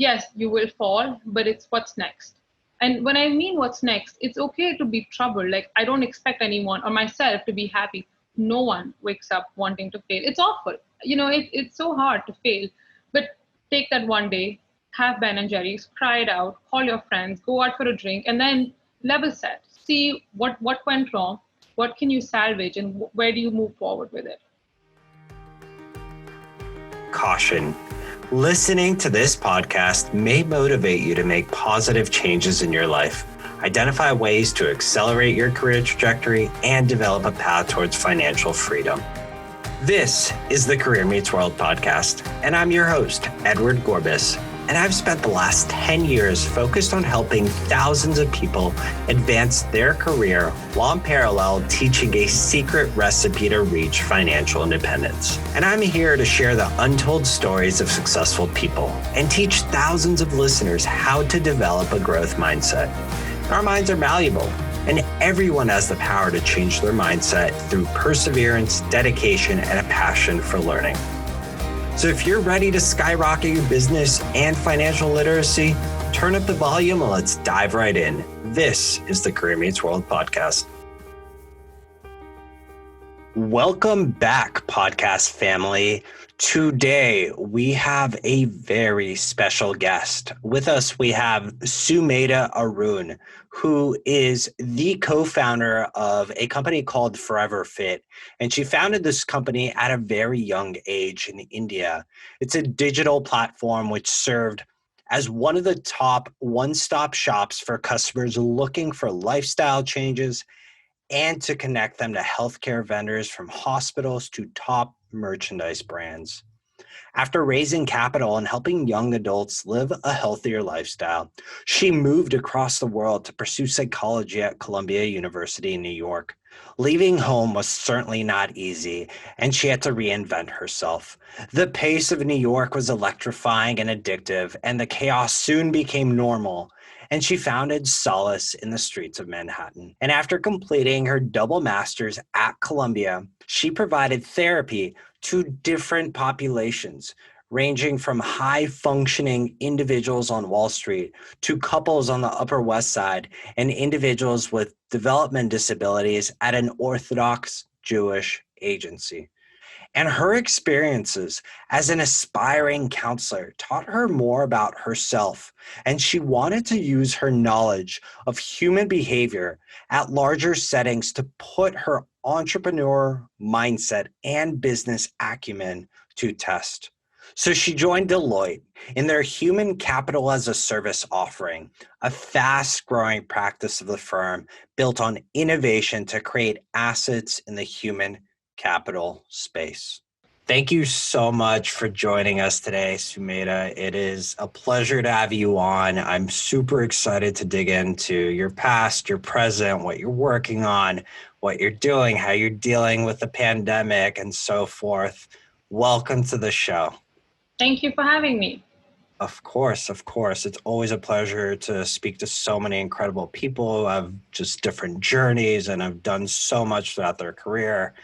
yes, you will fall, but it's what's next. And when I mean what's next, it's okay to be troubled. Like, I don't expect anyone or myself to be happy. No one wakes up wanting to fail. It's awful. It's so hard to fail. But take that one day, have Ben and Jerry's, cry it out, call your friends, go out for a drink, and then level set. See what went wrong, what can you salvage, and where do you move forward with it. Caution. Listening to this podcast may motivate you to make positive changes in your life, identify ways to accelerate your career trajectory, and develop a path towards financial freedom. This is the Career Meets World podcast, and I'm your host, Edward Gorbis. And I've spent the last 10 years focused on helping thousands of people advance their career while in parallel teaching a secret recipe to reach financial independence. And I'm here to share the untold stories of successful people and teach thousands of listeners how to develop a growth mindset. Our minds are malleable, and everyone has the power to change their mindset through perseverance, dedication, and a passion for learning. So if you're ready to skyrocket your business and financial literacy, turn up the volume and let's dive right in. This is the Career Meets World podcast. Welcome back, podcast family. Today, we have a very special guest. With us, we have Sumedha Arun, who is the co-founder of a company called Forever Fit. And she founded this company at a very young age in India. It's a digital platform which served as one of the top one-stop shops for customers looking for lifestyle changes and to connect them to healthcare vendors from hospitals to top merchandise brands. After raising capital and helping young adults live a healthier lifestyle, she moved across the world to pursue psychology at Columbia University in New York. Leaving home was certainly not easy, and she had to reinvent herself. The pace of New York was electrifying and addictive, and the chaos soon became normal. And she founded solace in the streets of Manhattan. And after completing her double master's at Columbia, she provided therapy to different populations, ranging from high-functioning individuals on Wall Street to couples on the Upper West Side and individuals with development disabilities at an Orthodox Jewish agency. And her experiences as an aspiring counselor taught her more about herself, and she wanted to use her knowledge of human behavior at larger settings to put her entrepreneur mindset and business acumen to test. So she joined Deloitte in their human capital as a service offering, a fast-growing practice of the firm built on innovation to create assets in the human capital space. Thank you so much for joining us today, Sumedha. It is a pleasure to have you on. I'm super excited to dig into your past, your present, what you're working on, what you're doing, how you're dealing with the pandemic, and so forth. Welcome to the show. Thank you for having me. Of course. It's always a pleasure to speak to so many incredible people who have just different journeys and have done so much throughout their career.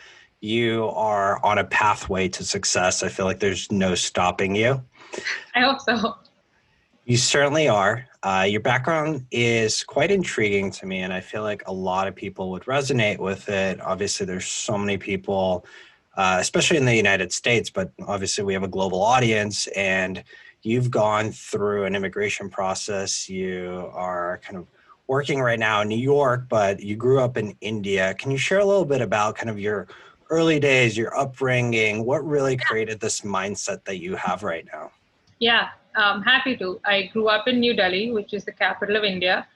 You are on a pathway to success. I feel like there's no stopping you. I hope so. You certainly are. Your background is quite intriguing to me, and I feel like a lot of people would resonate with it. Obviously, there's so many people, especially in the United States, but obviously we have a global audience, and you've gone through an immigration process. You are kind of working right now in New York, but you grew up in India. Can you share a little bit about kind of your early days, your upbringing, what really created this mindset that you have right now? Yeah, happy to. I grew up in New Delhi, which is the capital of India,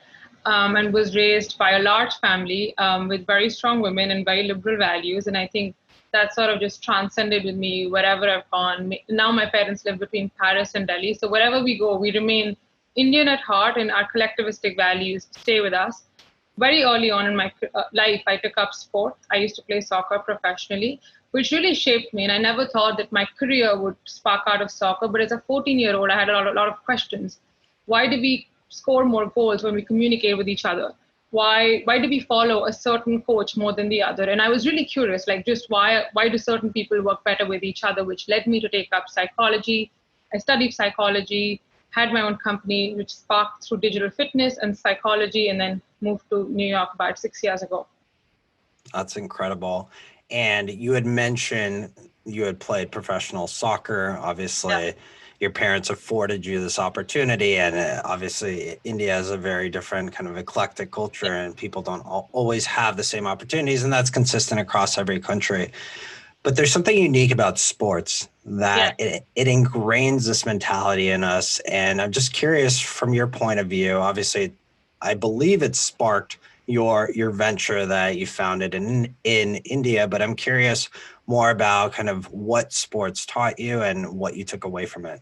and was raised by a large family with very strong women and very liberal values. And I think that sort of just transcended with me wherever I've gone. Now my parents live between Paris and Delhi. So wherever we go, we remain Indian at heart, and our collectivistic values stay with us. Very early on in my life, I took up sport. I used to play soccer professionally, which really shaped me. And I never thought that my career would spark out of soccer. But as a 14-year-old, I had a lot of questions. Why do we score more goals when we communicate with each other? Why do we follow a certain coach more than the other? And I was really curious, like just why do certain people work better with each other, which led me to take up psychology. I studied psychology, had my own company, which sparked through digital fitness and psychology, and then moved to New York about 6 years ago. That's incredible. And you had mentioned you had played professional soccer. Obviously, Yeah. your parents afforded you this opportunity. And obviously, India is a very different kind of eclectic culture, and people don't always have the same opportunities. And that's consistent across every country. But there's something unique about sports Yeah. that it ingrains this mentality in us. And I'm just curious from your point of view, obviously, I believe it sparked your venture that you founded in India, but I'm curious more about kind of what sports taught you and what you took away from it.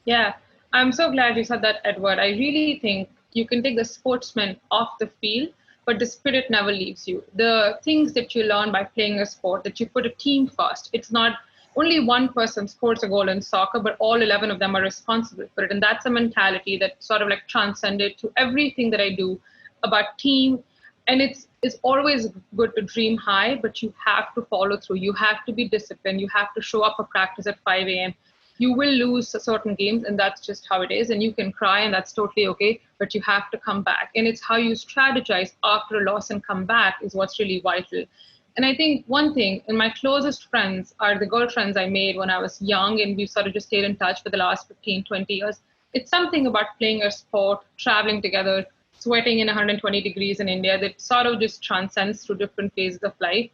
Yeah, I'm so glad you said that, Edward. I really think you can take the sportsman off the field, but the spirit never leaves you. The things that you learn by playing a sport, that you put a team first. It's not only one person scores a goal in soccer, but all 11 of them are responsible for it. And that's a mentality that sort of like transcended to everything that I do about team. And it's always good to dream high, but you have to follow through. You have to be disciplined. You have to show up for practice at 5 a.m. You will lose certain games, and that's just how it is. And you can cry, and that's totally okay, but you have to come back. And it's how you strategize after a loss and come back is what's really vital. And I think one thing, and my closest friends are the girlfriends I made when I was young, and we've sort of just stayed in touch for the last 15, 20 years. It's something about playing a sport, traveling together, sweating in 120 degrees in India that sort of just transcends through different phases of life.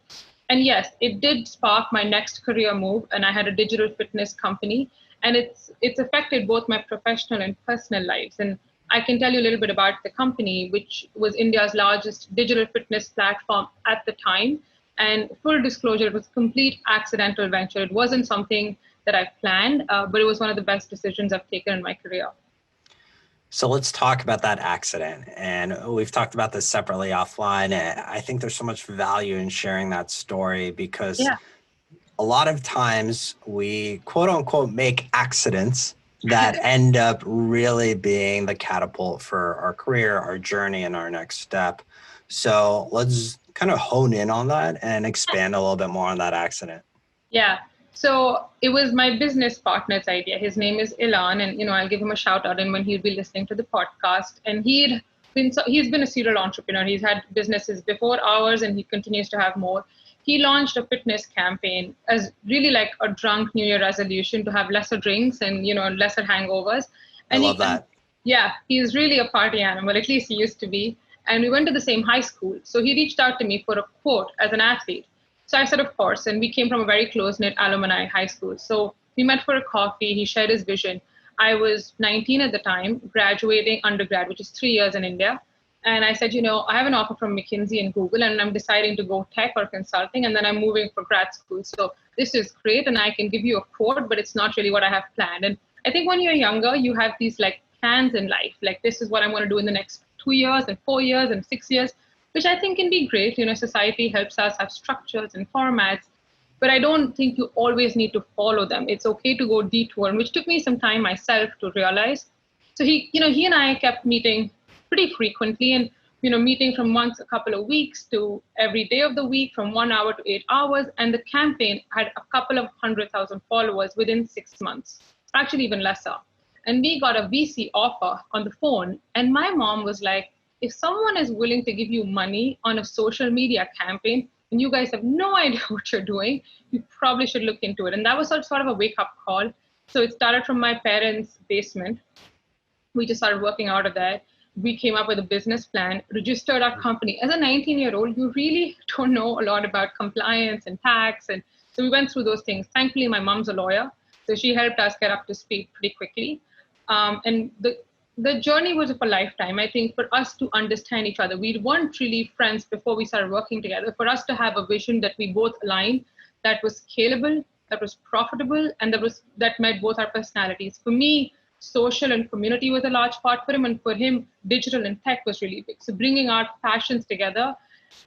And yes, it did spark my next career move, and I had a digital fitness company, and it's affected both my professional and personal lives. And I can tell you a little bit about the company, which was India's largest digital fitness platform at the time. And full disclosure, it was a complete accidental venture. It wasn't something that I planned, but it was one of the best decisions I've taken in my career. So let's talk about that accident. And we've talked about this separately offline. I think there's so much value in sharing that story because Yeah. a lot of times we quote unquote make accidents that end up really being the catapult for our career, our journey, and our next step. So let's kind of hone in on that and expand a little bit more on that accident. Yeah. So it was my business partner's idea. His name is Ilan, and I'll give him a shout out and when he'll be listening to the podcast. And he's been a serial entrepreneur. He's had businesses before ours, and he continues to have more. He launched a fitness campaign as really like a drunk New Year resolution to have lesser drinks and lesser hangovers. I And love that. yeah, he's really a party animal. At least he used to be. And we went to the same high school, so he reached out to me for a quote as an athlete. So I said, of course. And we came from a very close knit alumni high school. So we met for a coffee. He shared his vision. I was 19 at the time, graduating undergrad, which is 3 years in India. And I said, I have an offer from McKinsey and Google, and I'm deciding to go tech or consulting, and then I'm moving for grad school. So this is great, and I can give you a quote, but it's not really what I have planned. And I think when you're younger, you have these like plans in life, like this is what I'm going to do in the next 2 years and 4 years and 6 years, which I think can be great. Society helps us have structures and formats, but I don't think you always need to follow them. It's okay to go detour, which took me some time myself to realize. So he and I kept meeting pretty frequently, and meeting from once a couple of weeks to every day of the week, from 1 hour to 8 hours. And the campaign had a couple of 100,000 followers within 6 months, actually even lesser. And we got a VC offer on the phone, and my mom was like, if someone is willing to give you money on a social media campaign and you guys have no idea what you're doing, you probably should look into it. And that was sort of a wake-up call. So it started from my parents' basement. We just started working out of there. We came up with a business plan, registered our company. As a 19-year-old, you really don't know a lot about compliance and tax. And so we went through those things. Thankfully, my mom's a lawyer, so she helped us get up to speed pretty quickly. And the journey was of a lifetime. I think for us to understand each other, we weren't really friends before we started working together. For us to have a vision that we both aligned, that was scalable, that was profitable, and that met both our personalities. For me, social and community was a large part for him, and for him, digital and tech was really big. So bringing our passions together,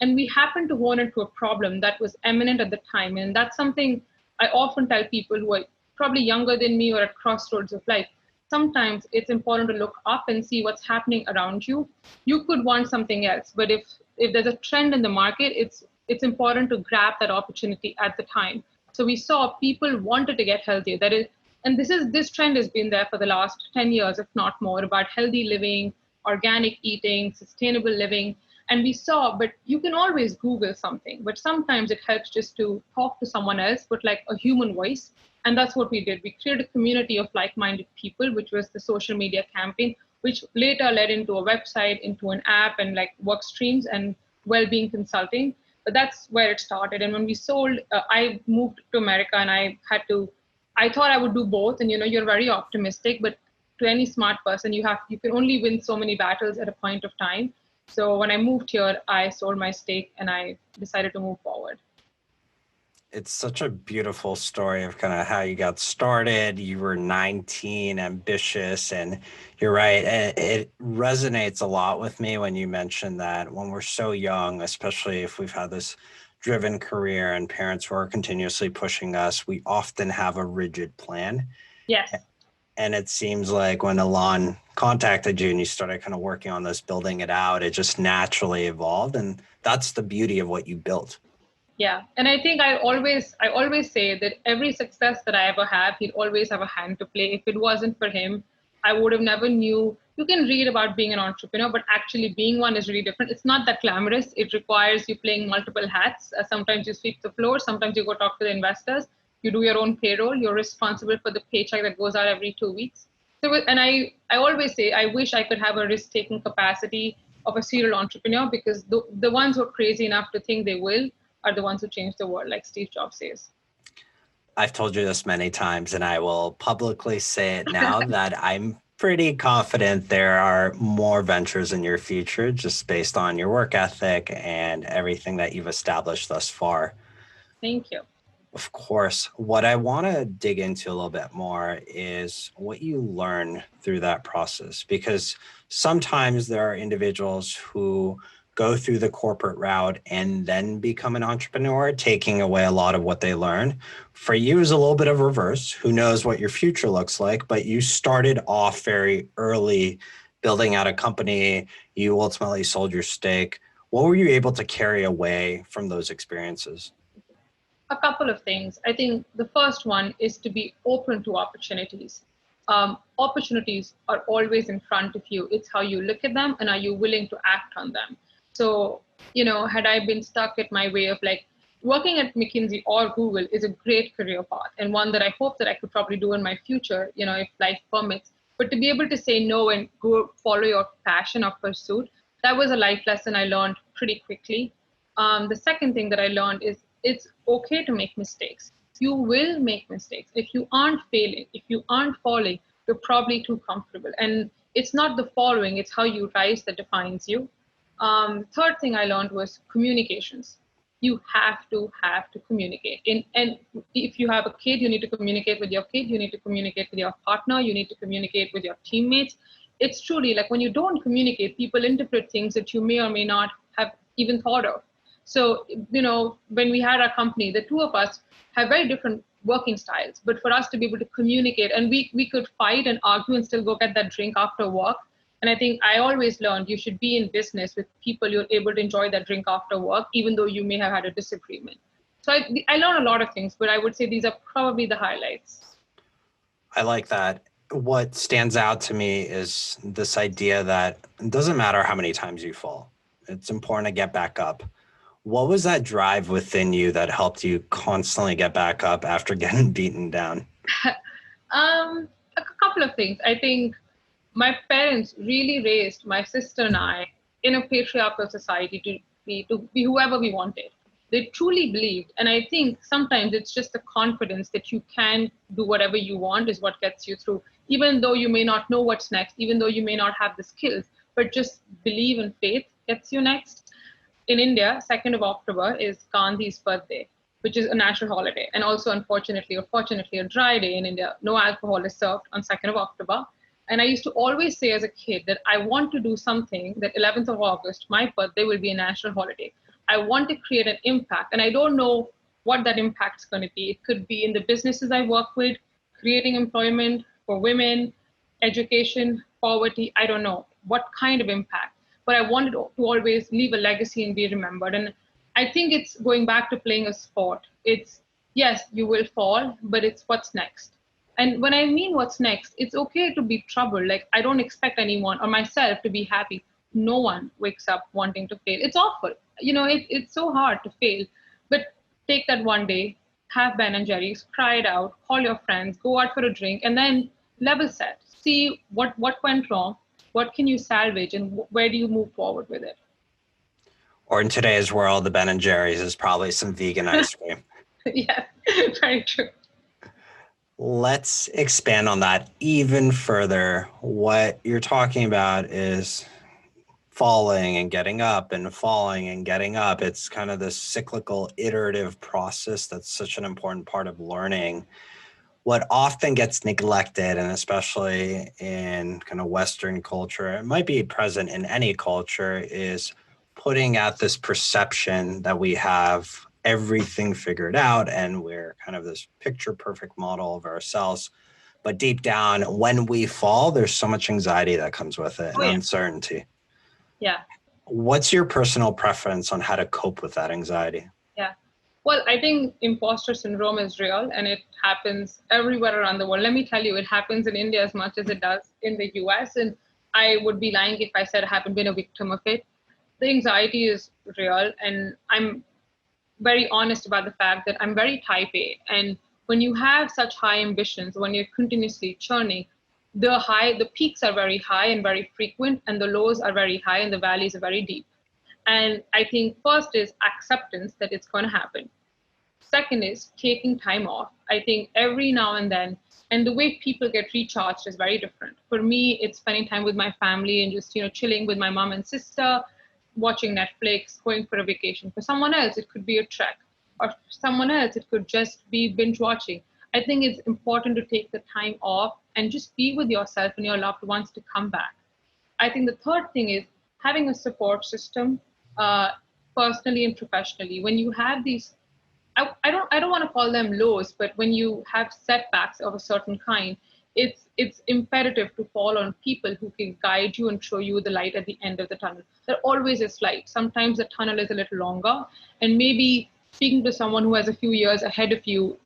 and we happened to run into a problem that was eminent at the time. And that's something I often tell people who are probably younger than me or at crossroads of life. Sometimes it's important to look up and see what's happening around you. You could want something else, but if there's a trend in the market, it's important to grab that opportunity at the time. So we saw people wanted to get healthier. That is, And this trend has been there for the last 10 years, if not more, about healthy living, organic eating, sustainable living. And we saw, but you can always Google something, but sometimes it helps just to talk to someone else, but like a human voice. And that's what we did. We created a community of like-minded people, which was the social media campaign, which later led into a website, into an app, and like work streams and well-being consulting. But that's where it started. And when we sold, I moved to America, and I thought I would do both. And you're very optimistic, but to any smart person, you can only win so many battles at a point of time. So when I moved here, I sold my stake and I decided to move forward. It's such a beautiful story of kind of how you got started. You were 19, ambitious, and you're right. It resonates a lot with me when you mentioned that when we're so young, especially if we've had this driven career and parents who are continuously pushing us, we often have a rigid plan. Yes. And it seems like when Alon contacted you and you started kind of working on this, building it out, it just naturally evolved. And that's the beauty of what you built. Yeah. And I think I always say that every success that I ever have, he'd always have a hand to play. If it wasn't for him, I would have never knew. You can read about being an entrepreneur, but actually being one is really different. It's not that glamorous. It requires you playing multiple hats. Sometimes you sweep the floor. Sometimes you go talk to the investors. You do your own payroll. You're responsible for the paycheck that goes out every 2 weeks. So, and I always say, I wish I could have a risk-taking capacity of a serial entrepreneur, because the ones who are crazy enough to think they will are the ones who change the world, like Steve Jobs says. I've told you this many times, and I will publicly say it now that I'm pretty confident there are more ventures in your future just based on your work ethic and everything that you've established thus far. Thank you. Of course. What I want to dig into a little bit more is what you learn through that process, because sometimes there are individuals who go through the corporate route and then become an entrepreneur, taking away a lot of what they learn. For you is a little bit of reverse. Who knows what your future looks like, but you started off very early building out a company. You ultimately sold your stake. What were you able to carry away from those experiences? A couple of things. I think the first one is to be open to opportunities. Opportunities are always in front of you. It's how you look at them and are you willing to act on them. So, had I been stuck at my way of like working at McKinsey or Google is a great career path, and one that I hope that I could probably do in my future, if life permits. But to be able to say no and go follow your passion or pursuit, that was a life lesson I learned pretty quickly. The second thing that I learned is it's okay to make mistakes. You will make mistakes. If you aren't failing, if you aren't falling, you're probably too comfortable. And it's not the following, it's how you rise that defines you. Third thing I learned was communications. You have to communicate. And if you have a kid, you need to communicate with your kid. You need to communicate with your partner. You need to communicate with your teammates. It's truly like when you don't communicate, people interpret things that you may or may not have even thought of. So, when we had our company, the two of us have very different working styles. But for us to be able to communicate, and we could fight and argue and still go get that drink after work. And I think I always learned you should be in business with people you're able to enjoy that drink after work, even though you may have had a disagreement. So I learned a lot of things, but I would say these are probably the highlights. I like that. What stands out to me is this idea that it doesn't matter how many times you fall. It's important to get back up. What was that drive within you that helped you constantly get back up after getting beaten down? A couple of things. I think my parents really raised my sister and I in a patriarchal society to be whoever we wanted. They truly believed. And I think sometimes it's just the confidence that you can do whatever you want is what gets you through, even though you may not know what's next, even though you may not have the skills, but just believe in faith gets you next. In India, 2nd of October is Gandhi's birthday, which is a national holiday. And also, unfortunately or fortunately, a dry day in India. No alcohol is served on 2nd of October. And I used to always say as a kid that I want to do something that 11th of August, my birthday, will be a national holiday. I want to create an impact. And I don't know what that impact is going to be. It could be in the businesses I work with, creating employment for women, education, poverty. I don't know what kind of impact. But I wanted to always leave a legacy and be remembered. And I think it's going back to playing a sport. It's, yes, you will fall, but it's what's next. And when I mean what's next, it's okay to be troubled. Like, I don't expect anyone or myself to be happy. No one wakes up wanting to fail. It's awful. It's so hard to fail. But take that one day, have Ben and Jerry's, cry it out, call your friends, go out for a drink, and then level set. See what went wrong, what can you salvage, and where do you move forward with it. Or in today's world, the Ben and Jerry's is probably some vegan ice cream. Yeah, very true. Let's expand on that even further. What you're talking about is falling and getting up and falling and getting up. It's kind of this cyclical, iterative process that's such an important part of learning. What often gets neglected, and especially in kind of Western culture, it might be present in any culture, is putting out this perception that we have everything figured out and we're kind of this picture perfect model of ourselves. But deep down, when we fall, there's so much anxiety that comes with it and uncertainty. Yeah. What's your personal preference on how to cope with that anxiety? Yeah. Well, I think imposter syndrome is real and it happens everywhere around the world. Let me tell you, it happens in India as much as it does in the US. And I would be lying if I said I haven't been a victim of it. The anxiety is real. And I'm very honest about the fact that I'm very type A. And when you have such high ambitions, when you're continuously churning, the peaks are very high and very frequent, and the lows are very high and the valleys are very deep. And I think first is acceptance that it's going to happen. Second is taking time off. I think every now and then, and the way people get recharged is very different. For me, it's spending time with my family and just, chilling with my mom and sister, watching Netflix, going for a vacation. For someone else, it could be a trek. Or for someone else, it could just be binge watching. I think it's important to take the time off and just be with yourself and your loved ones to come back. I think the third thing is having a support system, personally and professionally. When you have these, I don't want to call them lows, but when you have setbacks of a certain kind, it's imperative to fall on people who can guide you and show you the light at the end of the tunnel. There always is light. Sometimes the tunnel is a little longer, and maybe speaking to someone who has a few years ahead of you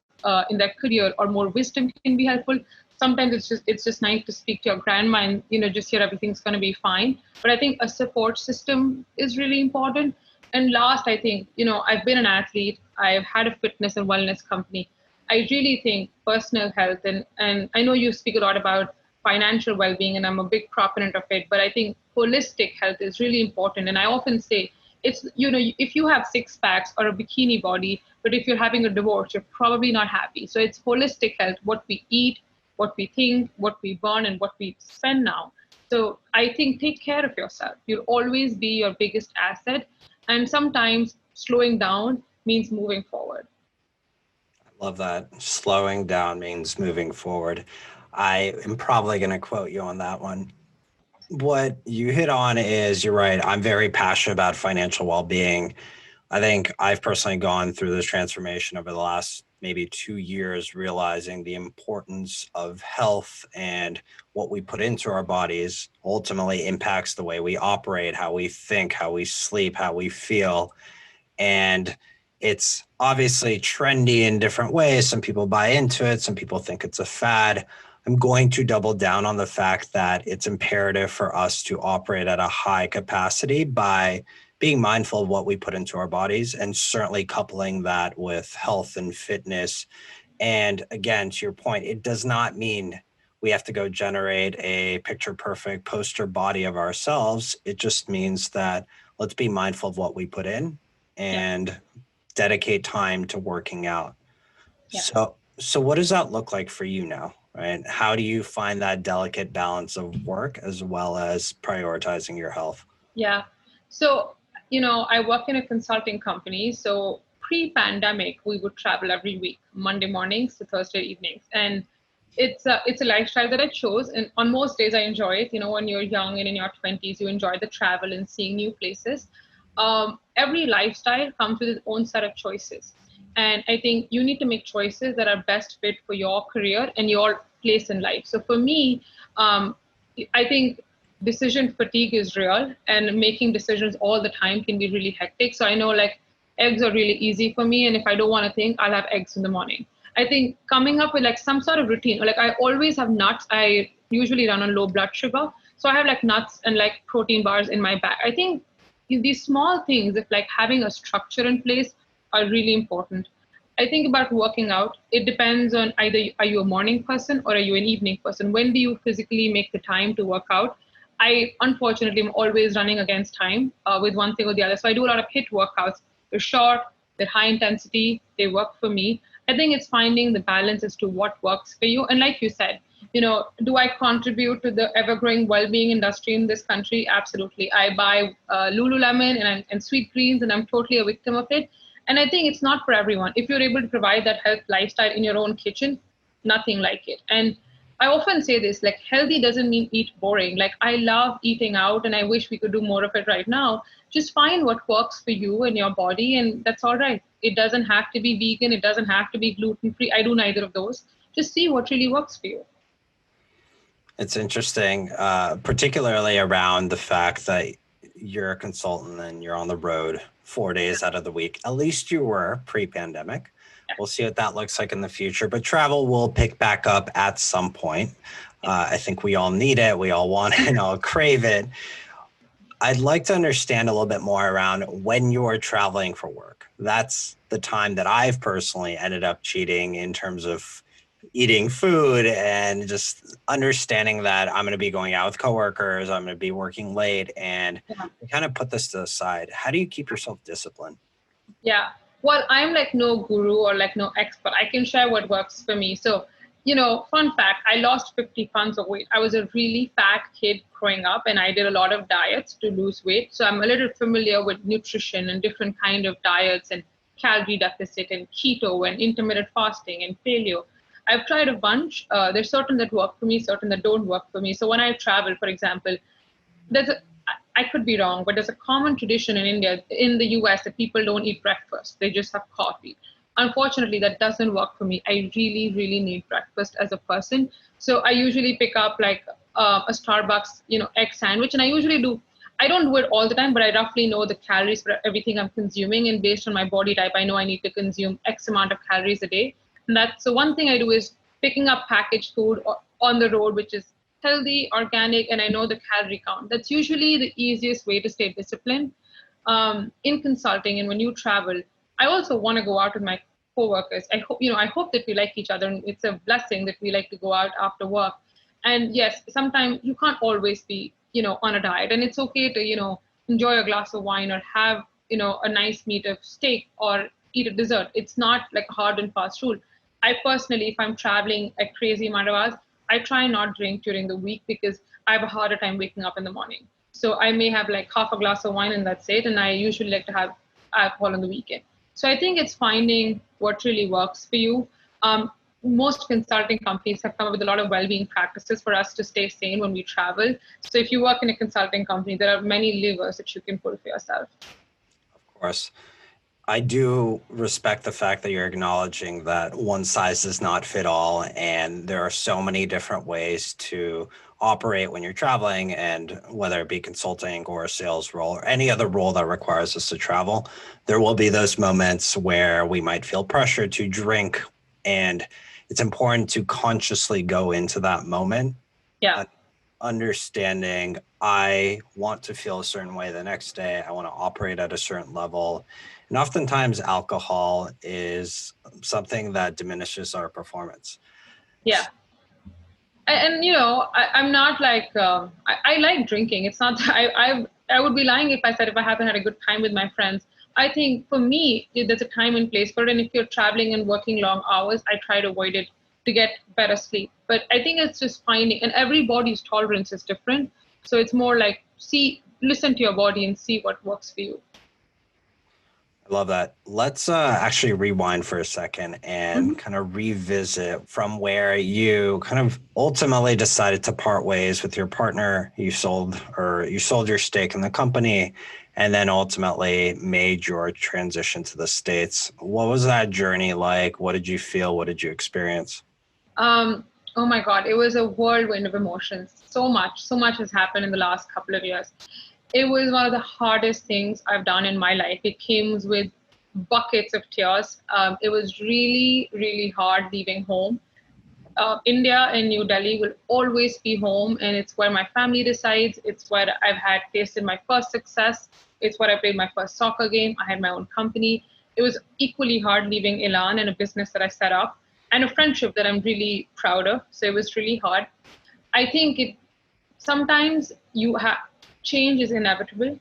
in their career or more wisdom can be helpful. Sometimes it's just nice to speak to your grandma and just hear everything's going to be fine. But I think a support system is really important. And last, I think I've been an athlete. I've had a fitness and wellness company. I really think personal health and I know you speak a lot about financial well-being, and I'm a big proponent of it. But I think holistic health is really important. And I often say it's if you have six packs or a bikini body, but if you're having a divorce, you're probably not happy. So it's holistic health: what we eat, what we think, what we burn, and what we spend now. So I think take care of yourself. You'll always be your biggest asset. And sometimes slowing down means moving forward. I love that. Slowing down means moving forward. I am probably going to quote you on that one. What you hit on is, you're right, I'm very passionate about financial well-being. I think I've personally gone through this transformation over the last maybe 2 years, realizing the importance of health and what we put into our bodies ultimately impacts the way we operate, how we think, how we sleep, how we feel. And it's obviously trendy in different ways. Some people buy into it. Some people think it's a fad. I'm going to double down on the fact that it's imperative for us to operate at a high capacity by being mindful of what we put into our bodies, and certainly coupling that with health and fitness. And again, to your point, it does not mean we have to go generate a picture perfect poster body of ourselves. It just means that let's be mindful of what we put in and dedicate time to working out. Yeah. So what does that look like for you now, right? How do you find that delicate balance of work as well as prioritizing your health? Yeah. So, I work in a consulting company. So pre-pandemic, we would travel every week, Monday mornings to Thursday evenings. And it's a lifestyle that I chose. And on most days I enjoy it. When you're young and in your 20s, you enjoy the travel and seeing new places. Every lifestyle comes with its own set of choices. And I think you need to make choices that are best fit for your career and your place in life. So for me, I think decision fatigue is real, and making decisions all the time can be really hectic. So I know eggs are really easy for me. And if I don't want to think, I'll have eggs in the morning. I think coming up with like some sort of routine, like I always have nuts. I usually run on low blood sugar. So I have like nuts and like protein bars in my bag. I think these small things, if like having a structure in place, are really important. I think about working out. It depends on either are you a morning person or are you an evening person? When do you physically make the time to work out? I unfortunately am always running against time with one thing or the other. So I do a lot of HIIT workouts. They're short, they're high intensity, they work for me. I think it's finding the balance as to what works for you. And like you said, do I contribute to the ever-growing well-being industry in this country? Absolutely. I buy Lululemon and Sweet Greens, and I'm totally a victim of it. And I think it's not for everyone. If you're able to provide that health lifestyle in your own kitchen, nothing like it. And I often say this, like healthy doesn't mean eat boring. Like I love eating out and I wish we could do more of it right now. Just find what works for you and your body, and that's all right. It doesn't have to be vegan, it doesn't have to be gluten free. I do neither of those. Just see what really works for you. It's interesting, particularly around the fact that you're a consultant and you're on the road 4 days out of the week. At least you were pre-pandemic. We'll see what that looks like in the future, but travel will pick back up at some point. I think we all need it. We all want it and all crave it. I'd like to understand a little bit more around when you're traveling for work. That's the time that I've personally ended up cheating in terms of eating food and just understanding that I'm going to be going out with coworkers, I'm going to be working late, and kind of put this to the side. How do you keep yourself disciplined? Yeah. Well, I'm like no guru or like no expert. I can share what works for me. So, fun fact, I lost 50 pounds of weight. I was a really fat kid growing up and I did a lot of diets to lose weight. So I'm a little familiar with nutrition and different kind of diets and calorie deficit and keto and intermittent fasting and paleo. I've tried a bunch. There's certain that work for me, certain that don't work for me. So when I travel, for example, I could be wrong, but there's a common tradition in India, in the US, that people don't eat breakfast. They just have coffee. Unfortunately, that doesn't work for me. I really, really need breakfast as a person. So I usually pick up like a Starbucks, egg sandwich. And I don't do it all the time, but I roughly know the calories for everything I'm consuming. And based on my body type, I know I need to consume X amount of calories a day. And so one thing I do is picking up packaged food on the road, which is healthy, organic, and I know the calorie count. That's usually the easiest way to stay disciplined. In consulting and when you travel, I also want to go out with my coworkers. I hope that we like each other, and it's a blessing that we like to go out after work. And yes, sometimes you can't always be, on a diet, and it's okay to, enjoy a glass of wine or have, a nice meat of steak or eat a dessert. It's not like a hard and fast rule. I personally, if I'm traveling a crazy amount of hours, I try not drink during the week because I have a harder time waking up in the morning. So I may have like half a glass of wine and that's it. And I usually like to have alcohol on the weekend. So I think it's finding what really works for you. Most consulting companies have come up with a lot of well-being practices for us to stay sane when we travel. So if you work in a consulting company, there are many levers that you can pull for yourself. Of course. I do respect the fact that you're acknowledging that one size does not fit all, and there are so many different ways to operate when you're traveling, and whether it be consulting or a sales role or any other role that requires us to travel, there will be those moments where we might feel pressure to drink, and it's important to consciously go into that moment. Yeah. Understanding I want to feel a certain way the next day. I want to operate at a certain level. And oftentimes alcohol is something that diminishes our performance. Yeah. And I'm not like I like drinking. It's not I would be lying if I said if I haven't had a good time with my friends. I think for me, there's a time and place for it. And if you're traveling and working long hours, I try to avoid it to get better sleep. But I think it's just finding, and everybody's tolerance is different. So it's more like listen to your body and see what works for you. I love that. Let's actually rewind for a second and kind of revisit from where you kind of ultimately decided to part ways with your partner. You sold your stake in the company and then ultimately made your transition to the States. What was that journey like? What did you feel? What did you experience? Oh my God, it was a whirlwind of emotions. So much has happened in the last couple of years. It was one of the hardest things I've done in my life. It came with buckets of tears. It was really, really hard leaving home. India and New Delhi will always be home, and it's where my family resides. It's where I've had tasted my first success. It's where I played my first soccer game. I had my own company. It was equally hard leaving Elan and a business that I set up and a friendship that I'm really proud of. So it was really hard. I think it sometimes you have change is inevitable,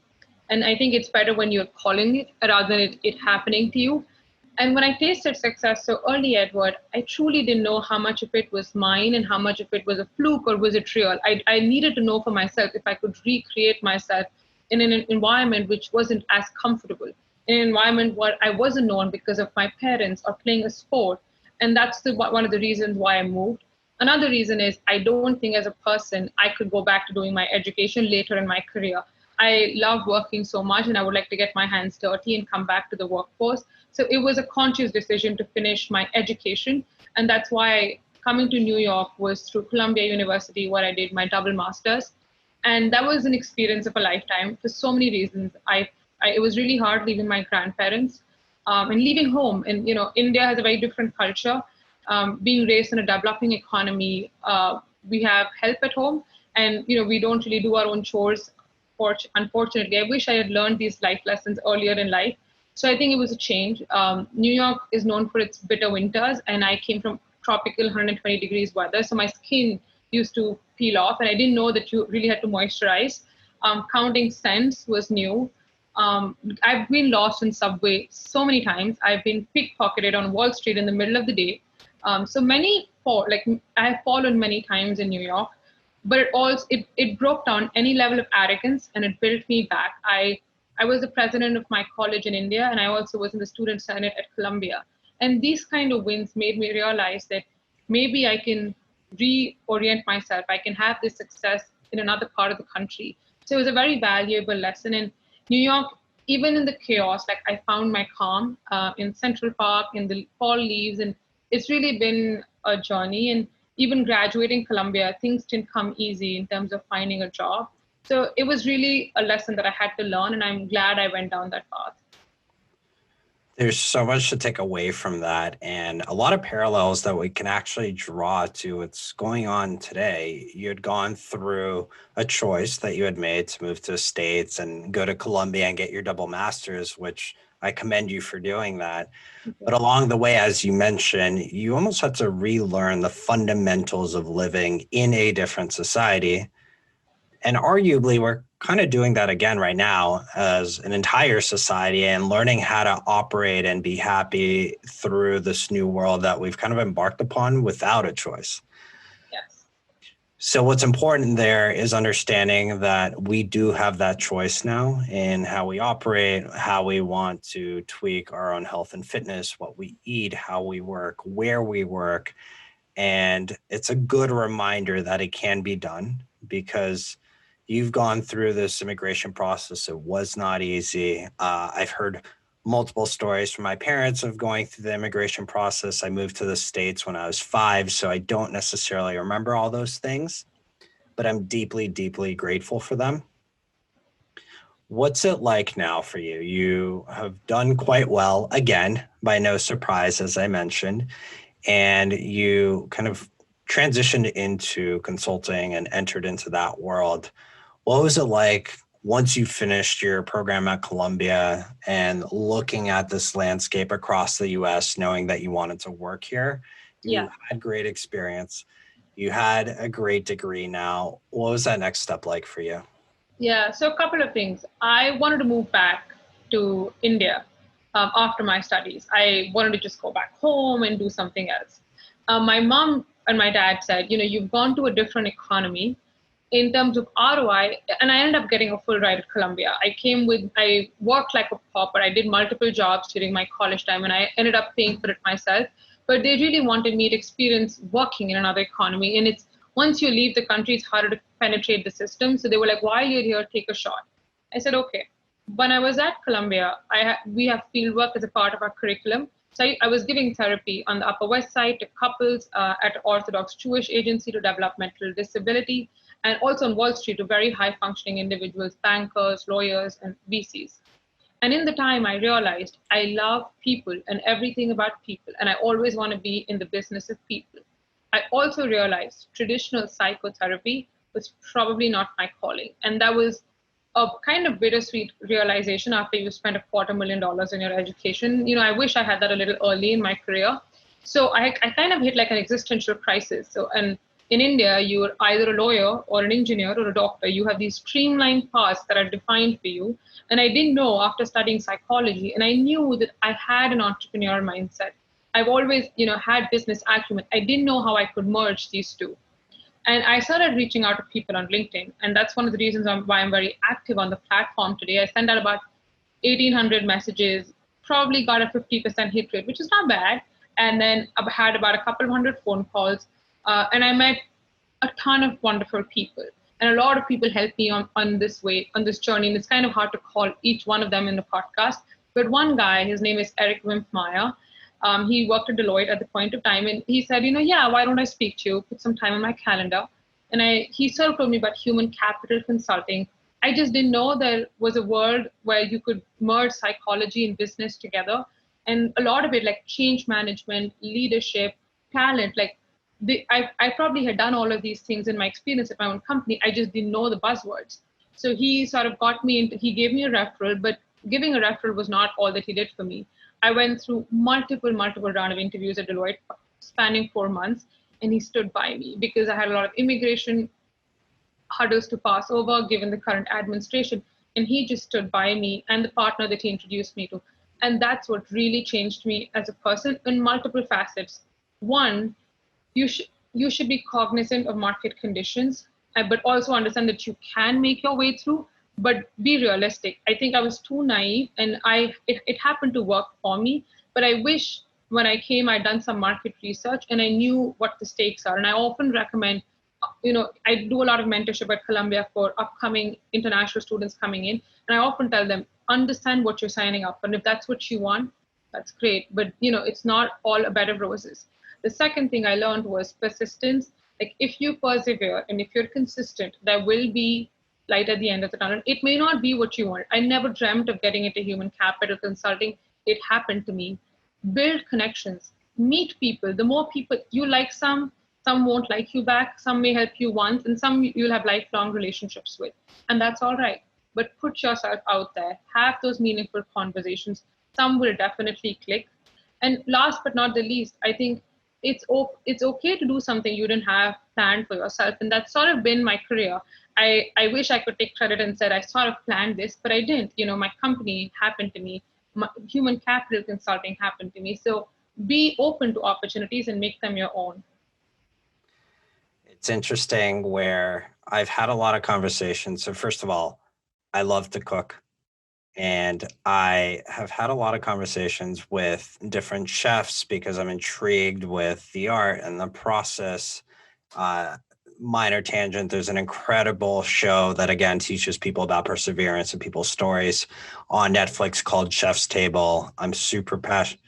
and I think it's better when you're calling it rather than it happening to you. And when I tasted success so early, Edward, I truly didn't know how much of it was mine and how much of it was a fluke or was it real. I needed to know for myself if I could recreate myself in an environment which wasn't as comfortable, in an environment where I wasn't known because of my parents or playing a sport. And that's one of the reasons why I moved. Another reason is I don't think as a person I could go back to doing my education later in my career. I love working so much and I would like to get my hands dirty and come back to the workforce. So it was a conscious decision to finish my education. And that's why coming to New York was through Columbia University, where I did my double master's. And that was an experience of a lifetime for so many reasons. It was really hard leaving my grandparents and leaving home. And, India has a very different culture. Being raised in a developing economy, we have help at home, and we don't really do our own chores. Unfortunately, I wish I had learned these life lessons earlier in life. So I think it was a change. New York is known for its bitter winters, and I came from tropical 120 degrees weather, so my skin used to peel off, and I didn't know that you really had to moisturize. Counting cents was new. I've been lost in subway so many times. I've been pickpocketed on Wall Street in the middle of the day. I have fallen many times in New York, but it broke down any level of arrogance and it built me back. I was the president of my college in India, and I also was in the student senate at Columbia. And these kind of wins made me realize that maybe I can reorient myself. I can have this success in another part of the country. So it was a very valuable lesson. In New York, even in the chaos, like I found my calm in Central Park, in the fall leaves, and it's really been a journey. And even graduating Columbia, things didn't come easy in terms of finding a job. So it was really a lesson that I had to learn, and I'm glad I went down that path. There's so much to take away from that, and a lot of parallels that we can actually draw to what's going on today. You had gone through a choice that you had made to move to the States and go to Columbia and get your double master's, which I commend you for doing that. But along the way, as you mentioned, you almost had to relearn the fundamentals of living in a different society. And arguably, we're kind of doing that again right now as an entire society and learning how to operate and be happy through this new world that we've kind of embarked upon without a choice. Yes. So what's important there is understanding that we do have that choice now in how we operate, how we want to tweak our own health and fitness, what we eat, how we work, where we work. And it's a good reminder that it can be done because you've gone through this immigration process. It was not easy. I've heard multiple stories from my parents of going through the immigration process. I moved to the States when I was 5, so I don't necessarily remember all those things, but I'm deeply, deeply grateful for them. What's it like now for you? You have done quite well, again, by no surprise, as I mentioned, and you kind of transitioned into consulting and entered into that world. What was it like once you finished your program at Columbia and looking at this landscape across the US, knowing that you wanted to work here? You had great experience. You had a great degree now. What was that next step like for you? Yeah, so a couple of things. I wanted to move back to India after my studies. I wanted to just go back home and do something else. My mom and my dad said, you've gone to a different economy in terms of ROI, and I ended up getting a full ride at Columbia. I worked like a pauper. I did multiple jobs during my college time, and I ended up paying for it myself. But they really wanted me to experience working in another economy. And once you leave the country, it's harder to penetrate the system. So they were like, while you're here, take a shot. I said, okay. When I was at Columbia, we have fieldwork as a part of our curriculum. So I was giving therapy on the Upper West Side to couples, at Orthodox Jewish Agency to developmental disability, and also on Wall Street to very high functioning individuals, bankers, lawyers, and VCs. And in the time, I realized I love people and everything about people, and I always want to be in the business of people. I also realized traditional psychotherapy was probably not my calling. And that was a kind of bittersweet realization after you spend $250,000 in your education. I wish I had that a little early in my career. So I kind of hit like an existential crisis. So, and in India, you're either a lawyer or an engineer or a doctor. You have these streamlined paths that are defined for you. And I didn't know after studying psychology, and I knew that I had an entrepreneur mindset. I've always, had business acumen. I didn't know how I could merge these two. And I started reaching out to people on LinkedIn. And that's one of the reasons why I'm very active on the platform today. I sent out about 1,800 messages, probably got a 50% hit rate, which is not bad. And then I had about a couple of hundred phone calls. And I met a ton of wonderful people. And a lot of people helped me on this journey. And it's kind of hard to call each one of them in the podcast. But one guy, his name is Eric Wimpmeyer. He worked at Deloitte at the point of time, and he said, yeah, why don't I speak to you? Put some time on my calendar. And he sort of told me about human capital consulting. I just didn't know there was a world where you could merge psychology and business together. And a lot of it, like change management, leadership, talent, like I probably had done all of these things in my experience at my own company. I just didn't know the buzzwords. So he sort of got me into, he gave me a referral, but giving a referral was not all that he did for me. I went through multiple round of interviews at Deloitte spanning 4 months, and he stood by me because I had a lot of immigration hurdles to pass over given the current administration. And he just stood by me and the partner that he introduced me to. And that's what really changed me as a person in multiple facets. One, you should be cognizant of market conditions, but also understand that you can make your way through, but be realistic. I think I was too naive, and it happened to work for me, but I wish when I came I'd done some market research and I knew what the stakes are. And I often recommend, I do a lot of mentorship at Columbia for upcoming international students coming in, and I often tell them, understand what you're signing up for, and if that's what you want, that's great, but it's not all a bed of roses. The second thing I learned was persistence. Like if you persevere and if you're consistent, there will be light at the end of the tunnel. It may not be what you want. I never dreamt of getting into human capital consulting. It happened to me. Build connections, meet people. The more people you like, some won't like you back, some may help you once, and some you'll have lifelong relationships with. And that's all right. But put yourself out there, have those meaningful conversations. Some will definitely click. And last but not the least, I think it's okay to do something you didn't have planned for yourself. And that's sort of been my career. I wish I could take credit and said I sort of planned this, but I didn't. My company happened to me. My human capital consulting happened to me. So be open to opportunities and make them your own. It's interesting where I've had a lot of conversations. So first of all, I love to cook. And I have had a lot of conversations with different chefs because I'm intrigued with the art and the process. Minor tangent, there's an incredible show that, again, teaches people about perseverance and people's stories on Netflix called Chef's Table. I'm super passionate.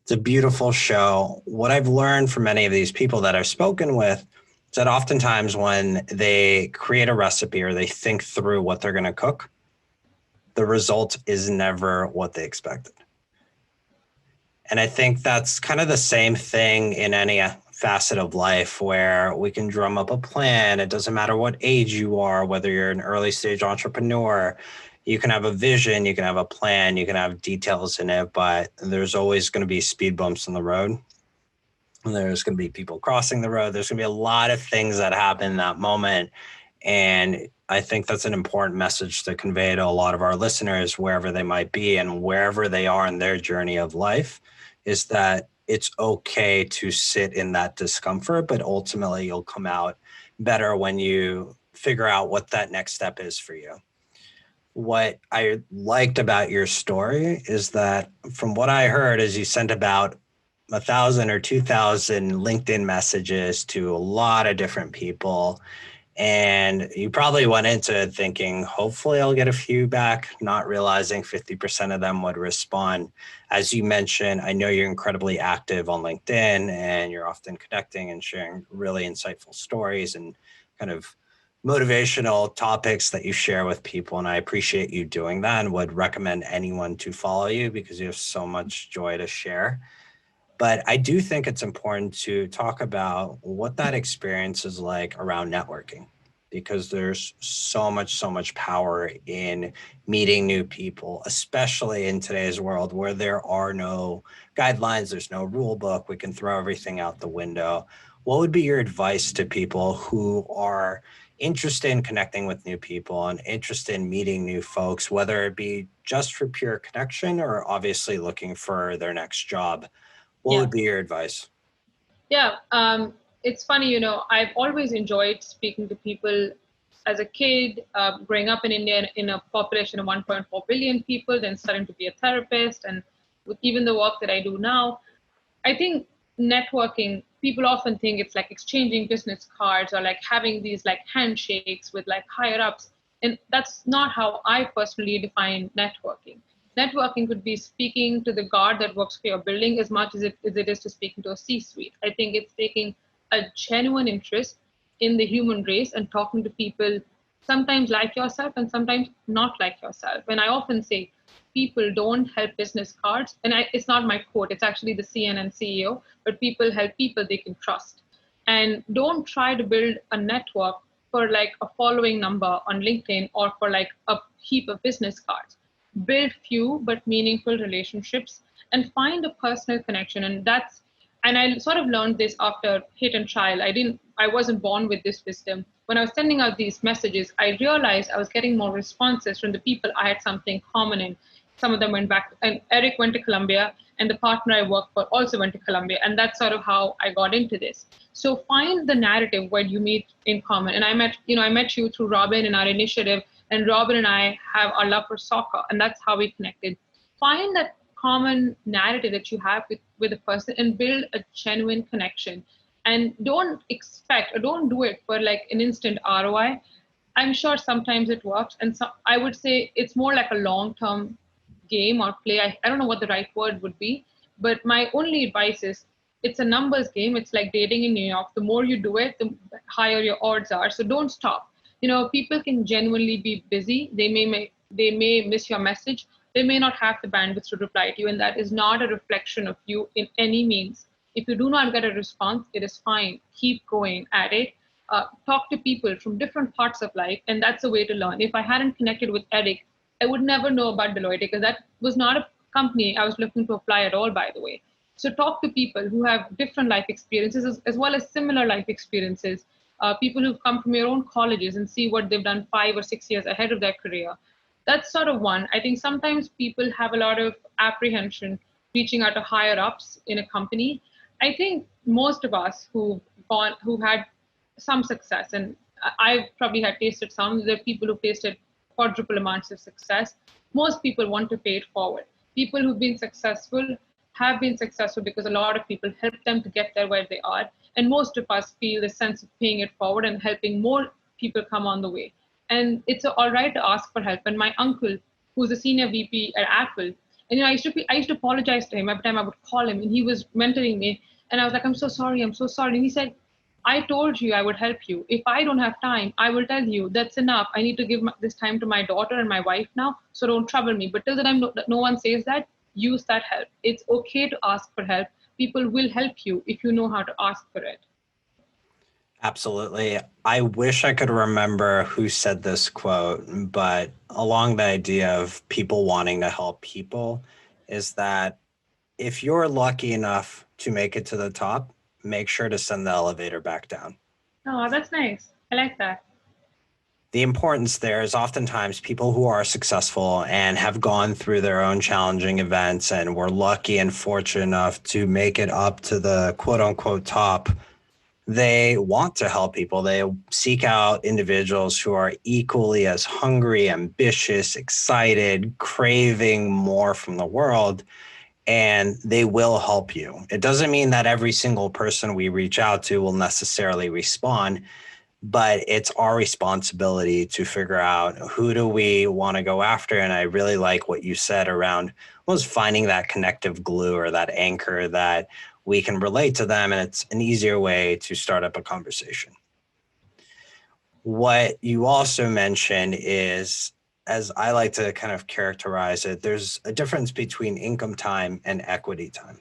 It's a beautiful show. What I've learned from many of these people that I've spoken with is that oftentimes when they create a recipe or they think through what they're going to cook, the result is never what they expected. And I think that's kind of the same thing in any facet of life where we can drum up a plan. It doesn't matter what age you are, whether you're an early stage entrepreneur, you can have a vision, you can have a plan, you can have details in it, but there's always going to be speed bumps on the road. There's going to be people crossing the road. There's going to be a lot of things that happen in that moment. And I think that's an important message to convey to a lot of our listeners, wherever they might be and wherever they are in their journey of life, is that it's okay to sit in that discomfort, but ultimately you'll come out better when you figure out what that next step is for you. What I liked about your story is that from what I heard is you sent about 1,000 or 2,000 LinkedIn messages to a lot of different people. And you probably went into it thinking, hopefully I'll get a few back, not realizing 50% of them would respond. As you mentioned, I know you're incredibly active on LinkedIn and you're often connecting and sharing really insightful stories and kind of motivational topics that you share with people. And I appreciate you doing that and would recommend anyone to follow you because you have so much joy to share. But I do think it's important to talk about what that experience is like around networking, because there's so much power in meeting new people, especially in today's world where there are no guidelines, there's no rule book, we can throw everything out the window. What would be your advice to people who are interested in connecting with new people and interested in meeting new folks, whether it be just for pure connection or obviously looking for their next job? What Yeah. would be your advice? Yeah, it's funny, I've always enjoyed speaking to people as a kid, growing up in India in a population of 1.4 billion people, then starting to be a therapist, and with even the work that I do now, I think networking, people often think it's like exchanging business cards or like having these like handshakes with like higher ups. And that's not how I personally define networking. Networking could be speaking to the guard that works for your building as much as it is to speaking to a C-suite. I think it's taking a genuine interest in the human race and talking to people sometimes like yourself and sometimes not like yourself. And I often say, people don't help business cards. And it's not my quote, it's actually the CNN CEO, but people help people they can trust. And don't try to build a network for like a following number on LinkedIn or for like a heap of business cards. Build few but meaningful relationships and find a personal connection. And I sort of learned this after hit and trial. I wasn't born with this wisdom. When I was sending out these messages, I realized I was getting more responses from the people I had something common in. Some of them went back, and Eric went to Columbia, and the partner I worked for also went to Columbia. And that's sort of how I got into this. So find the narrative where you meet in common. And I met you through Robin and our initiative, and Robin and I have our love for soccer, and that's how we connected. Find that common narrative that you have with a person and build a genuine connection. And don't expect or don't do it for like an instant ROI. I'm sure sometimes it works. And so I would say it's more like a long-term game or play. I don't know what the right word would be, but my only advice is it's a numbers game. It's like dating in New York. The more you do it, the higher your odds are. So don't stop. People can genuinely be busy. They may miss your message. They may not have the bandwidth to reply to you, and that is not a reflection of you in any means. If you do not get a response, it is fine. Keep going at it. Talk to people from different parts of life, and that's a way to learn. If I hadn't connected with Eric, I would never know about Deloitte because that was not a company I was looking to apply at all, by the way. So talk to people who have different life experiences as well as similar life experiences, people who've come from your own colleges and see what they've done 5 or 6 years ahead of their career. That's sort of one. I think sometimes people have a lot of apprehension reaching out to higher ups in a company. I think most of us who've had some success, and I've probably had tasted some. There are people who've tasted quadruple amounts of success. Most people want to pay it forward. People who've been successful have been successful because a lot of people helped them to get there where they are. And most of us feel the sense of paying it forward and helping more people come on the way. And it's all right to ask for help. And my uncle, who's a senior VP at Apple, and I used to apologize to him every time I would call him, and he was mentoring me. And I was like, I'm so sorry, I'm so sorry. And he said, I told you I would help you. If I don't have time, I will tell you that's enough. I need to give this time to my daughter and my wife now, so don't trouble me. But till the time no one says that, use that help. It's okay to ask for help. People will help you if you know how to ask for it. Absolutely. I wish I could remember who said this quote, but along the idea of people wanting to help people is that if you're lucky enough to make it to the top, make sure to send the elevator back down. Oh, that's nice. I like that. The importance there is oftentimes people who are successful and have gone through their own challenging events and were lucky and fortunate enough to make it up to the quote unquote top. They want to help people. They seek out individuals who are equally as hungry, ambitious, excited, craving more from the world, and they will help you. It doesn't mean that every single person we reach out to will necessarily respond, but it's our responsibility to figure out who do we want to go after. And I really like what you said around was finding that connective glue or that anchor that we can relate to them. And it's an easier way to start up a conversation. What you also mentioned is, as I like to kind of characterize it, there's a difference between income time and equity time.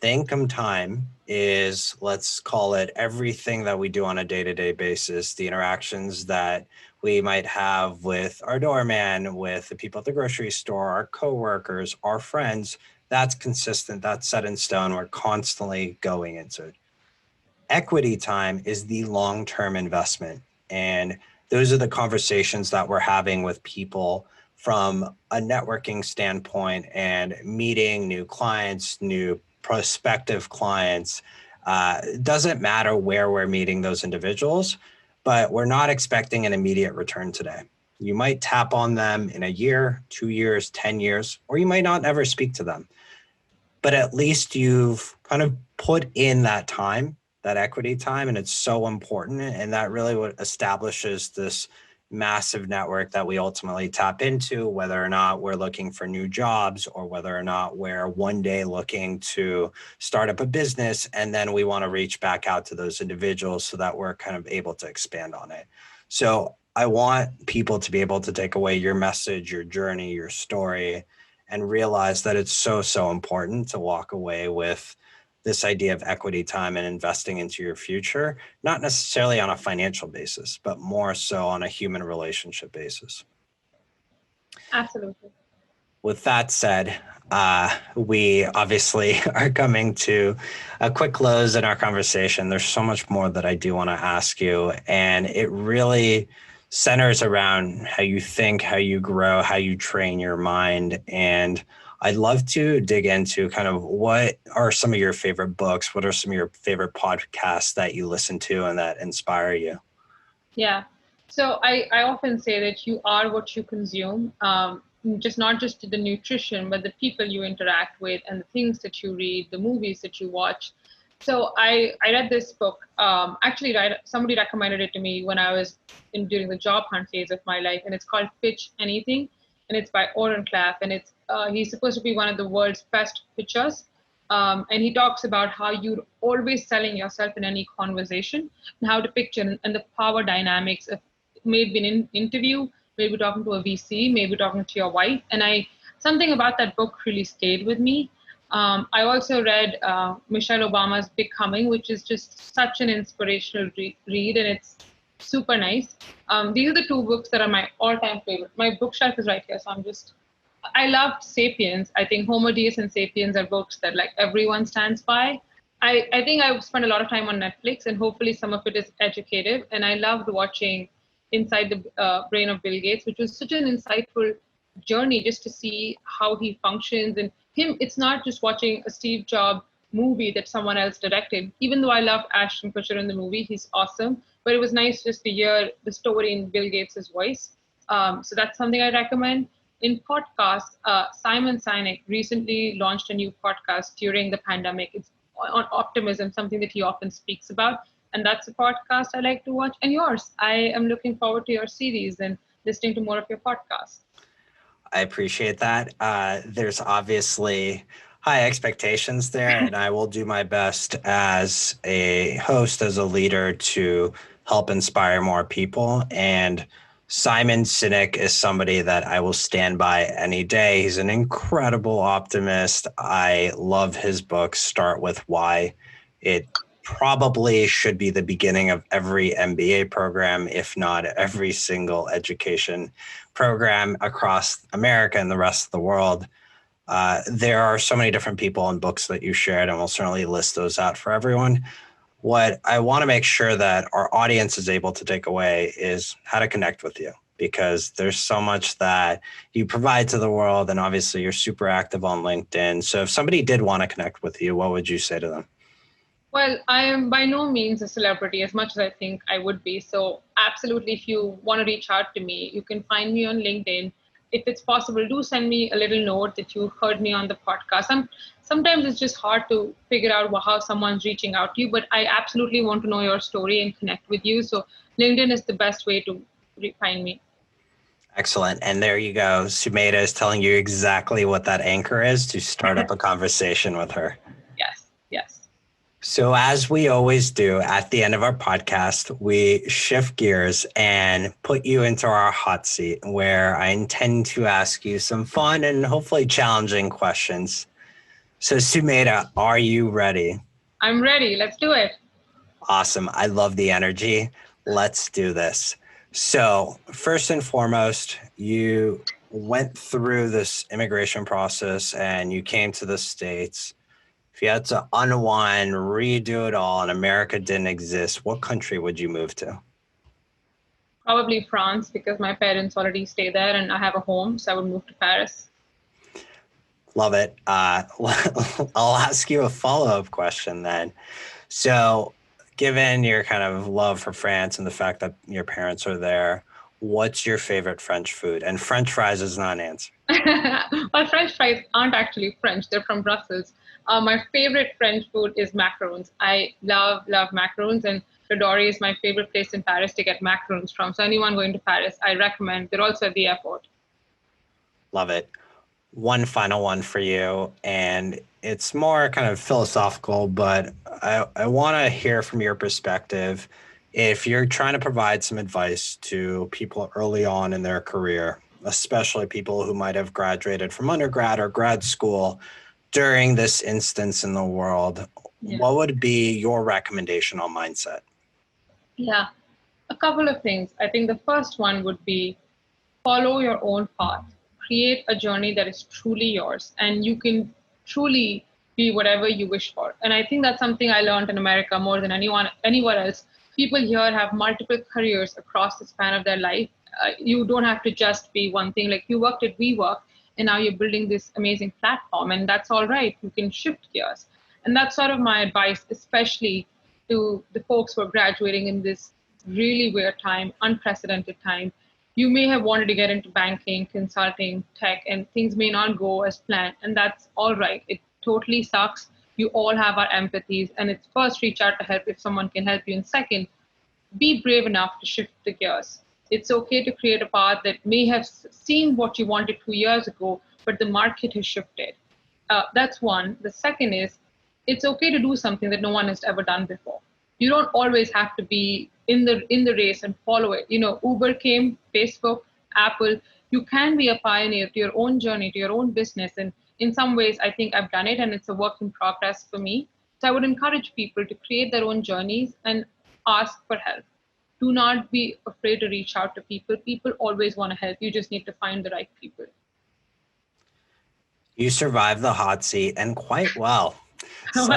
The income time is, let's call it everything that we do on a day-to-day basis, the interactions that we might have with our doorman, with the people at the grocery store, our coworkers, our friends. That's consistent, that's set in stone. We're constantly going into it. Equity time is the long-term investment. And those are the conversations that we're having with people from a networking standpoint and meeting new clients, new prospective clients. It doesn't matter where we're meeting those individuals, but we're not expecting an immediate return today. You might tap on them in a year, 2 years, 10 years, or you might not ever speak to them. But at least you've kind of put in that time, that equity time, and it's so important. And that really what establishes this massive network that we ultimately tap into, whether or not we're looking for new jobs or whether or not we're one day looking to start up a business. And then we want to reach back out to those individuals so that we're kind of able to expand on it. So I want people to be able to take away your message, your journey, your story, and realize that it's so, so important to walk away with this idea of equity time and investing into your future, not necessarily on a financial basis, but more so on a human relationship basis. Absolutely. With that said, we obviously are coming to a quick close in our conversation. There's so much more that I do want to ask you, and it really centers around how you think, how you grow, how you train your mind. And I'd love to dig into kind of what are some of your favorite books? What are some of your favorite podcasts that you listen to and that inspire you? Yeah. So I often say that you are what you consume, just not just the nutrition, but the people you interact with and the things that you read, the movies that you watch. So I read this book. Actually, somebody recommended it to me when I was during the job hunt phase of my life, and it's called Pitch Anything, and it's by Oren Claff, and he's supposed to be one of the world's best pitchers. And he talks about how you're always selling yourself in any conversation and how to picture and the power dynamics of maybe an interview, maybe talking to a VC, maybe talking to your wife. And something about that book really stayed with me. I also read Michelle Obama's Becoming, which is just such an inspirational read, and it's super nice. These are the two books that are my all-time favorite. My bookshelf is right here, so I loved Sapiens. I think Homo Deus and Sapiens are books that like everyone stands by. I think I've spent a lot of time on Netflix, and hopefully some of it is educative. And I loved watching Inside the Brain of Bill Gates, which was such an insightful journey just to see how he functions. And him, it's not just watching a Steve Jobs movie that someone else directed. Even though I loved Ashton Kutcher in the movie, he's awesome. But it was nice just to hear the story in Bill Gates' voice. So that's something I recommend. In podcasts, Simon Sinek recently launched a new podcast during the pandemic. It's on optimism, something that he often speaks about. And that's a podcast I like to watch. And yours, I am looking forward to your series and listening to more of your podcasts. I appreciate that. There's obviously high expectations there, and I will do my best as a host, as a leader, to help inspire more people. And Simon Sinek is somebody that I will stand by any day. He's an incredible optimist. I love his book, Start With Why. It probably should be the beginning of every MBA program, if not every single education program across America and the rest of the world. There are so many different people and books that you shared, and we'll certainly list those out for everyone. What I want to make sure that our audience is able to take away is how to connect with you, because there's so much that you provide to the world, and obviously you're super active on LinkedIn. So if somebody did want to connect with you, what would you say to them? Well, I am by no means a celebrity as much as I think I would be. So absolutely, if you want to reach out to me, you can find me on LinkedIn. If it's possible, do send me a little note that you heard me on the podcast. Sometimes it's just hard to figure out how someone's reaching out to you, but I absolutely want to know your story and connect with you. So LinkedIn is the best way to find me. Excellent. And there you go. Sumedha is telling you exactly what that anchor is to start up a conversation with her. Yes, yes. So, as we always do at the end of our podcast, we shift gears and put you into our hot seat where I intend to ask you some fun and hopefully challenging questions. So, Sumedha, are you ready? I'm ready. Let's do it. Awesome. I love the energy. Let's do this. So, first and foremost, you went through this immigration process and you came to the States. If you had to unwind, redo it all, and America didn't exist, what country would you move to? Probably France because my parents already stay there and I have a home, so I would move to Paris. Love it. I'll ask you a follow-up question then. So, given your kind of love for France and the fact that your parents are there, what's your favorite French food? And French fries is not an answer. Well, French fries aren't actually French, they're from Brussels. My favorite French food is macarons. I love macarons, and Ladori is my favorite place in Paris to get macarons from. So, anyone going to Paris, I recommend. They're also at the airport. Love it. One final one for you, and it's more kind of philosophical, but I want to hear from your perspective. If you're trying to provide some advice to people early on in their career, especially people who might have graduated from undergrad or grad school during this instance in the world, what would be your recommendation on mindset? Yeah, a couple of things. I think the first one would be follow your own path. Create a journey that is truly yours, and you can truly be whatever you wish for. And I think that's something I learned in America more than anywhere else. People here have multiple careers across the span of their life. You don't have to just be one thing. Like you worked at WeWork, and now you're building this amazing platform, and that's all right. You can shift gears, and that's sort of my advice, especially to the folks who are graduating in this really weird time, unprecedented time. You may have wanted to get into banking, consulting, tech, and things may not go as planned, and that's all right. It totally sucks. You all have our empathies, and it's first, reach out to help if someone can help you, and second, be brave enough to shift the gears. It's okay to create a path that may have seen what you wanted 2 years ago, but the market has shifted. That's one. The second is, it's okay to do something that no one has ever done before. You don't always have to be in the race and follow it. Uber came, Facebook, Apple. You can be a pioneer to your own journey, to your own business. And in some ways, I think I've done it, and it's a work in progress for me. So I would encourage people to create their own journeys and ask for help. Do not be afraid to reach out to people. People always want to help. You just need to find the right people. You survived the hot seat and quite well. So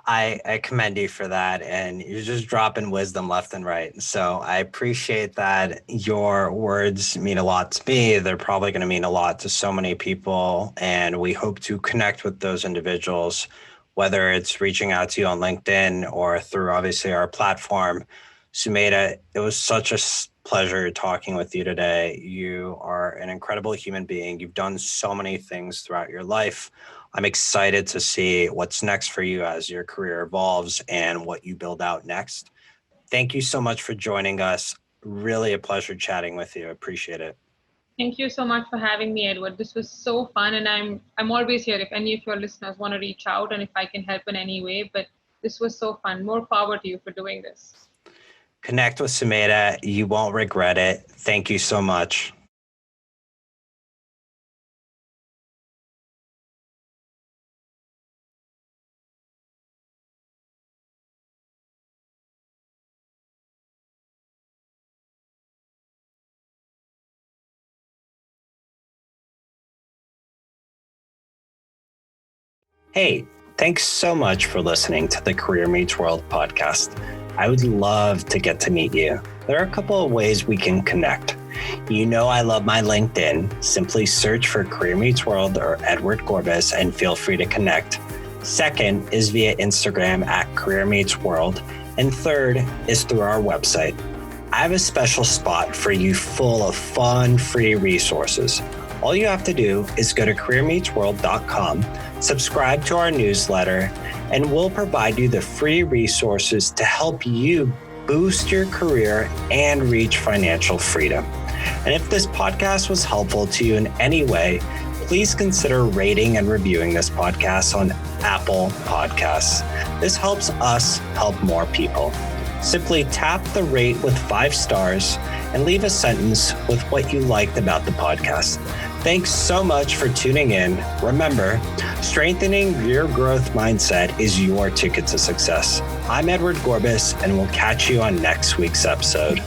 I commend you for that, and you're just dropping wisdom left and right. So I appreciate that. Your words mean a lot to me. They're probably going to mean a lot to so many people, and we hope to connect with those individuals, whether it's reaching out to you on LinkedIn or through obviously our platform. Sumedha, it was such a pleasure talking with you today. You are an incredible human being. You've done so many things throughout your life. I'm excited to see what's next for you as your career evolves and what you build out next. Thank you so much for joining us. Really a pleasure chatting with you. I appreciate it. Thank you so much for having me, Edward. This was so fun, and I'm always here if any of your listeners want to reach out and if I can help in any way. But this was so fun. More power to you for doing this. Connect with Sumedha. You won't regret it. Thank you so much. Hey, thanks so much for listening to the Career Meets World podcast. I would love to get to meet you. There are a couple of ways we can connect. You know I love my LinkedIn. Simply search for Career Meets World or Edward Gorbis and feel free to connect. Second is via Instagram at Career Meets World. And third is through our website. I have a special spot for you full of fun, free resources. All you have to do is go to careermeetsworld.com, subscribe to our newsletter, and we'll provide you the free resources to help you boost your career and reach financial freedom. And if this podcast was helpful to you in any way, please consider rating and reviewing this podcast on Apple Podcasts. This helps us help more people. Simply tap the rate with 5 stars and leave a sentence with what you liked about the podcast. Thanks so much for tuning in. Remember, strengthening your growth mindset is your ticket to success. I'm Edward Gorbis, and we'll catch you on next week's episode.